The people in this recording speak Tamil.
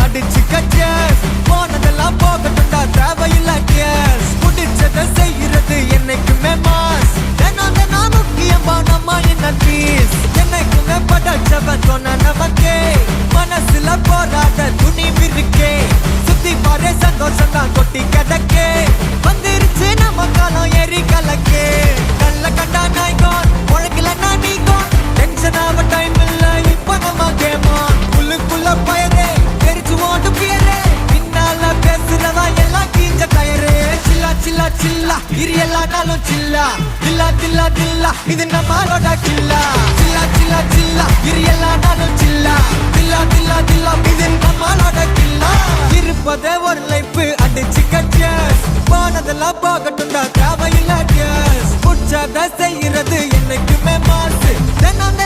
அடிச்சு கச்சஸ் போனதெல்லாம் போகட்டும்டா தேவையில்ல கேஸ் முடிச்சதை செய்யறது என்னைக்குமே மாஸ் தினம் தினம் முக்கியமா நம்ம என்ன பீஸ் என்னைக்குமே படைச்சவன் சொன்ன நமக்கே மனசுல போராட துணிவு இருக்கே சுத்தி பாரு சந்தோஷம் தான் கொட்டி கிடக்கே வந்துருச்சு நம்ம காலம் ஏறி கலக்கே நல்ல கண்டா நாய்கோன் உழைக்கலன்னா நீங்கோன் டென்ஷன் ஆக டைம் இல்ல இப்ப நம்ம கேமான் உள்ளுக்குள்ள பயரே தெரிச்சு ஓட்டு பியரே பின்னால பேசுறவா எல்லாம் கீஞ்ச டயரே சில்லா சில்லா சில்லா இரு எல்லா நாளும் சில்லா தில்லா தில்லா தில்லா இது நம்மளோட கில்லா சில்லா சில்லா சில்லா இரு எல்லா நாளும் சில்லா தில்லா தில்லா தில்லா இது நம்மளோட கில்லா இருப்பதே ஒரு லைஃப் அடிச்சு கச்சஸ் போனதெல்லாம் போகட்டும்டா தேவையில்ல கேஸ் உற்சாக செய்யறது என்னைக்குமே மாசு தினம்